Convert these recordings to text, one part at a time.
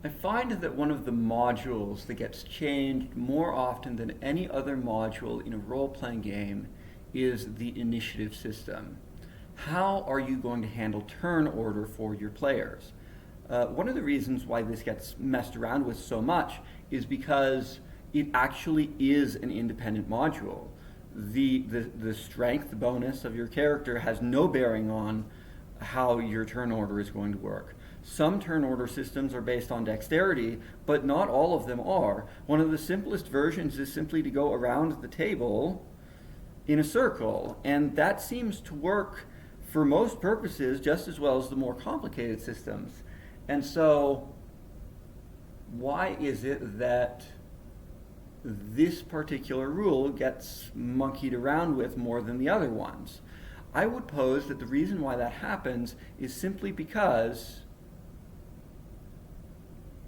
I find that one of the modules that gets changed more often than any other module in a role-playing game is the initiative system. How are you going to handle turn order for your players? One of the reasons why this gets messed around with so much is because it actually is an independent module. The strength, the bonus of your character has no bearing on how your turn order is going to work. Some turn order systems are based on dexterity, but not all of them are. One of the simplest versions is simply to go around the table in a circle, and that seems to work for most purposes just as well as the more complicated systems. And so, why is it that this particular rule gets monkeyed around with more than the other ones? I would pose that the reason why that happens is simply because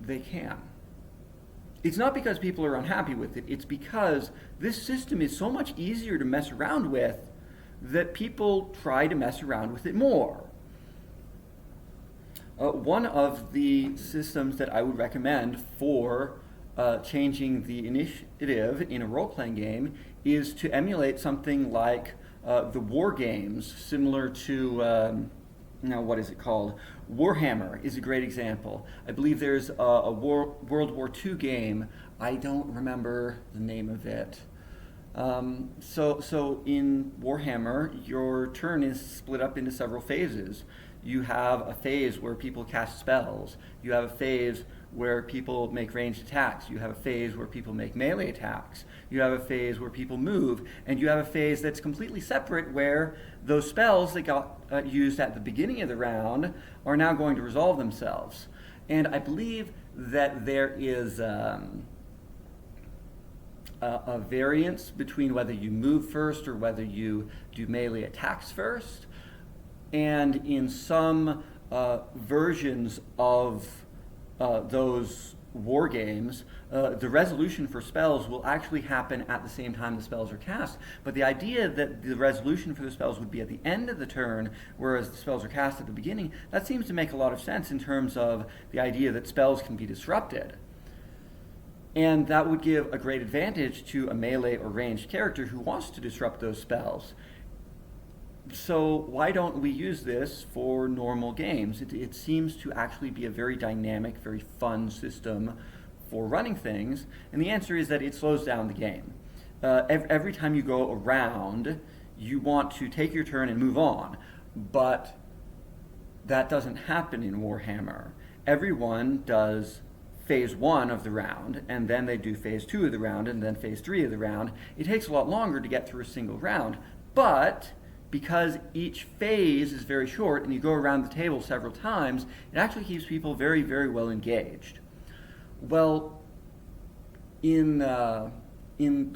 they can. It's not because people are unhappy with it, it's because this system is so much easier to mess around with that people try to mess around with it more. One of the systems that I would recommend for changing the initiative in a role-playing game is to emulate something like the war games, similar to now what is it called? Warhammer is a great example. I believe there's a World War II game. I don't remember the name of it. So in Warhammer, your turn is split up into several phases. You have a phase where people cast spells. You have a phase where people make ranged attacks. You have a phase where people make melee attacks. You have a phase where people move. And you have a phase that's completely separate where those spells that got used at the beginning of the round are now going to resolve themselves. And I believe that there is a variance between whether you move first or whether you do melee attacks first. And in some versions of those war games, the resolution for spells will actually happen at the same time the spells are cast. But the idea that the resolution for the spells would be at the end of the turn, whereas the spells are cast at the beginning, that seems to make a lot of sense in terms of the idea that spells can be disrupted. And that would give a great advantage to a melee or ranged character who wants to disrupt those spells. So why don't we use this for normal games? It seems to actually be a very dynamic, very fun system for running things, and the answer is that it slows down the game. Every time you go around, you want to take your turn and move on, but that doesn't happen in Warhammer. Everyone does phase 1 of the round, and then they do phase 2 of the round, and then phase 3 of the round. It takes a lot longer to get through a single round, but because each phase is very short and you go around the table several times, it actually keeps people very, very well engaged. Well, in the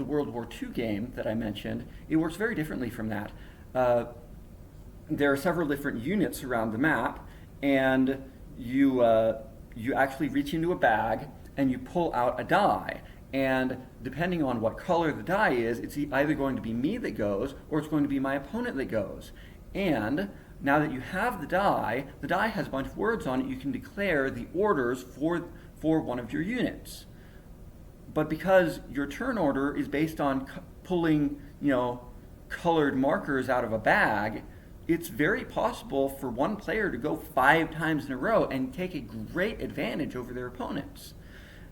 World War II game that I mentioned, it works very differently from that. There are several different units around the map, and you actually reach into a bag and you pull out a die. And depending on what color the die is, it's either going to be me that goes or it's going to be my opponent that goes. And now that you have the die has a bunch of words on it. You can declare the orders for one of your units. But because your turn order is based on pulling, colored markers out of a bag, it's very possible for one player to go 5 times in a row and take a great advantage over their opponents.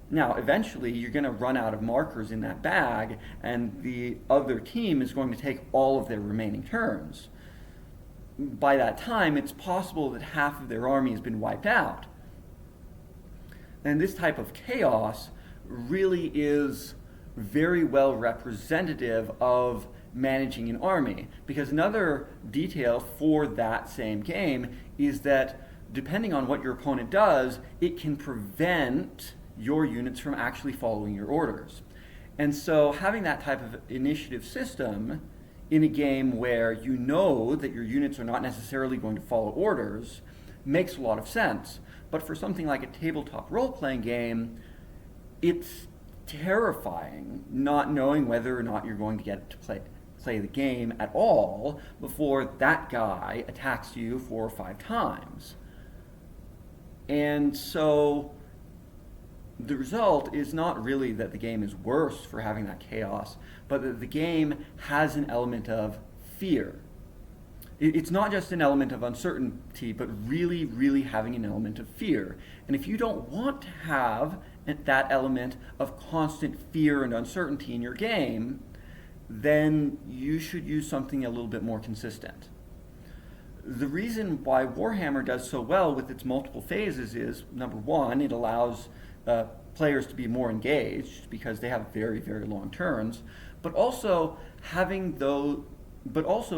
Now, eventually, you're going to run out of markers in that bag, and the other team is going to take all of their remaining turns. By that time, it's possible that half of their army has been wiped out. And this type of chaos really is very well representative of managing an army, because another detail for that same game is that depending on what your opponent does, it can prevent your units from actually following your orders. And so having that type of initiative system in a game where you know that your units are not necessarily going to follow orders makes a lot of sense. But for something like a tabletop role-playing game, it's terrifying not knowing whether or not you're going to get to play the game at all before that guy attacks you 4 or 5 times. And so the result is not really that the game is worse for having that chaos, but that the game has an element of fear. It's not just an element of uncertainty, but really, really having an element of fear. And if you don't want to have that element of constant fear and uncertainty in your game, then you should use something a little bit more consistent. The reason why Warhammer does so well with its multiple phases is, number one, it allows players to be more engaged because they have very, very long turns, but also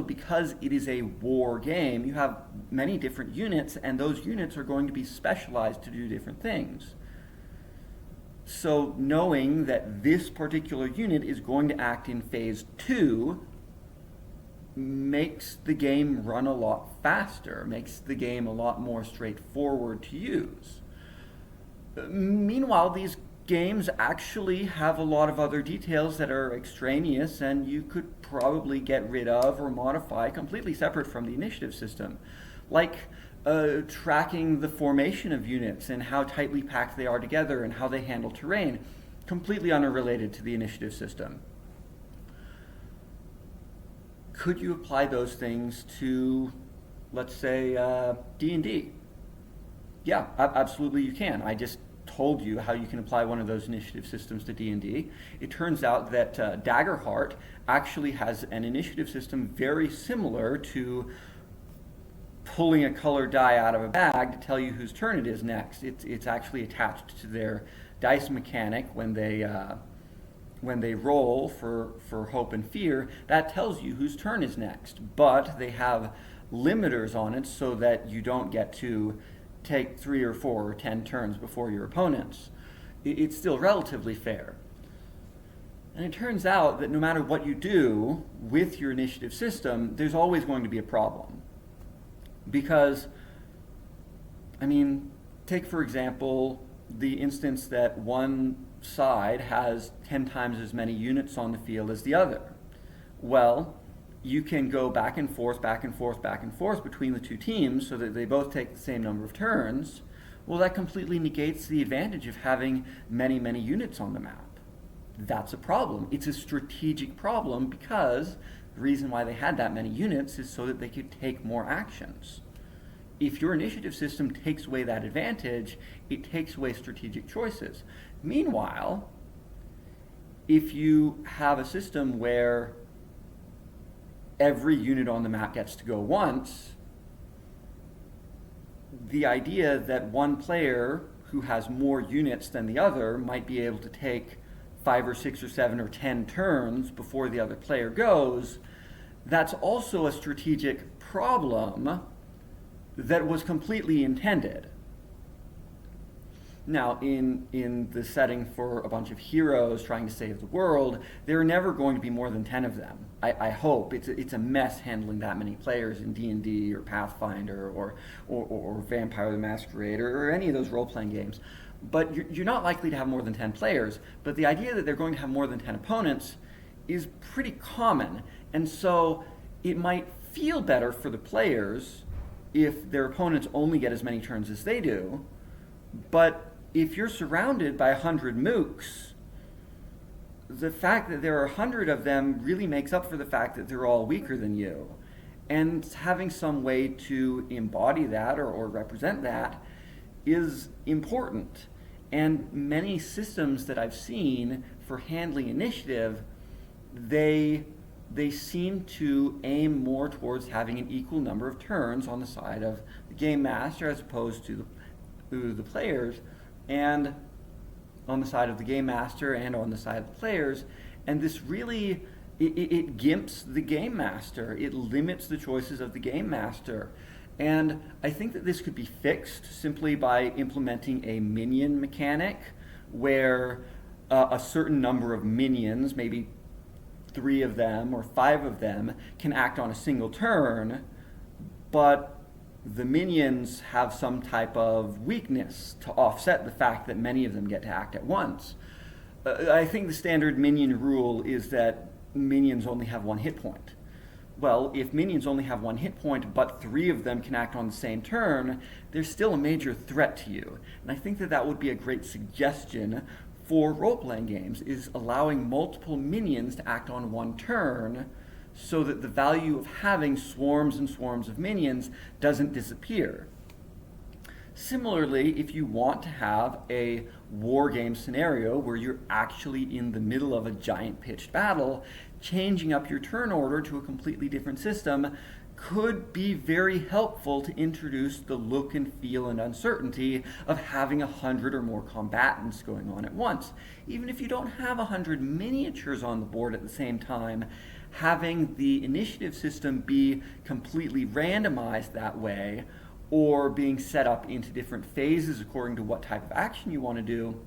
because it is a war game, you have many different units, and those units are going to be specialized to do different things. So knowing that this particular unit is going to act in phase 2 makes the game run a lot faster, makes the game a lot more straightforward to use. Meanwhile, these games actually have a lot of other details that are extraneous and you could probably get rid of or modify completely separate from the initiative system, like tracking the formation of units and how tightly packed they are together and how they handle terrain, completely unrelated to the initiative system. Could you apply those things to, let's say, D&D? Yeah, absolutely you can. I just told you how you can apply one of those initiative systems to D&D. It turns out that Daggerheart actually has an initiative system very similar to pulling a colored die out of a bag to tell you whose turn it is next. It's actually attached to their dice mechanic when they roll for hope and fear. That tells you whose turn is next, but they have limiters on it so that you don't get to take 3 or 4 or 10 turns before your opponents. It's still relatively fair. And it turns out that no matter what you do with your initiative system, there's always going to be a problem. Because, take for example the instance that one side has 10 times as many units on the field as the other. Well, you can go back and forth between the two teams so that they both take the same number of turns. Well, that completely negates the advantage of having many, many units on the map. That's a problem. It's a strategic problem because the reason why they had that many units is so that they could take more actions. If your initiative system takes away that advantage, it takes away strategic choices. Meanwhile, if you have a system where every unit on the map gets to go once, the idea that one player who has more units than the other might be able to take 5 or 6 or 7 or 10 turns before the other player goes, that's also a strategic problem that was completely intended. Now, in the setting for a bunch of heroes trying to save the world, there are never going to be more than 10 of them. I hope. It's a mess handling that many players in D&D or Pathfinder or Vampire the Masquerade or any of those role-playing games. But you're not likely to have more than 10 players. But the idea that they're going to have more than 10 opponents is pretty common. And so it might feel better for the players if their opponents only get as many turns as they do. But if you're surrounded by 100 mooks, the fact that there are 100 of them really makes up for the fact that they're all weaker than you. And having some way to embody that or represent that is important. And many systems that I've seen for handling initiative, they seem to aim more towards having an equal number of turns on the side of the game master as opposed to the players, and on the side of the game master and on the side of the players. And this really, it gimps the game master. It limits the choices of the game master. And I think that this could be fixed simply by implementing a minion mechanic where a certain number of minions, maybe 3 of them or 5 of them, can act on a single turn, but the minions have some type of weakness to offset the fact that many of them get to act at once. I think the standard minion rule is that minions only have 1 hit point. well, if minions only have 1 hit point, but 3 of them can act on the same turn, there's still a major threat to you. And I think that that would be a great suggestion for role-playing games, is allowing multiple minions to act on 1 turn, so that the value of having swarms and swarms of minions doesn't disappear. Similarly, if you want to have a war game scenario where you're actually in the middle of a giant pitched battle, changing up your turn order to a completely different system could be very helpful to introduce the look and feel and uncertainty of having 100 or more combatants going on at once. Even if you don't have 100 miniatures on the board at the same time, having the initiative system be completely randomized that way, or being set up into different phases according to what type of action you want to do,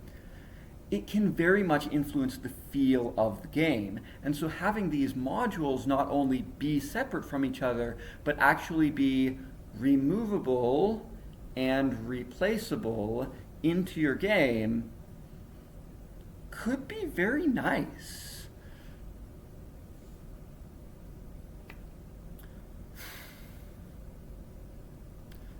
it can very much influence the feel of the game. And so having these modules not only be separate from each other, but actually be removable and replaceable into your game could be very nice.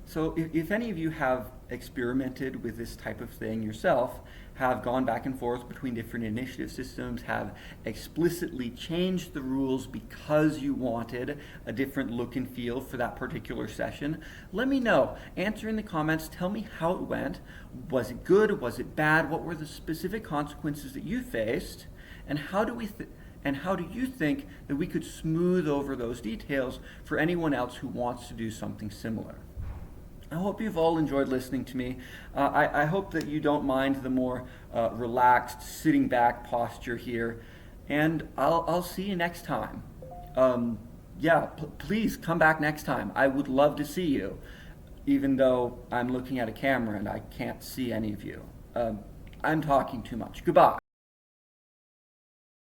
So if any of you have experimented with this type of thing yourself, have gone back and forth between different initiative systems, have explicitly changed the rules because you wanted a different look and feel for that particular session, let me know. Answer in the comments, tell me how it went. Was it good? Was it bad? What were the specific consequences that you faced? And how do you think that we could smooth over those details for anyone else who wants to do something similar? I hope you've all enjoyed listening to me. I hope that you don't mind the more relaxed, sitting back posture here. And I'll see you next time. Please come back next time. I would love to see you, even though I'm looking at a camera and I can't see any of you. I'm talking too much. Goodbye.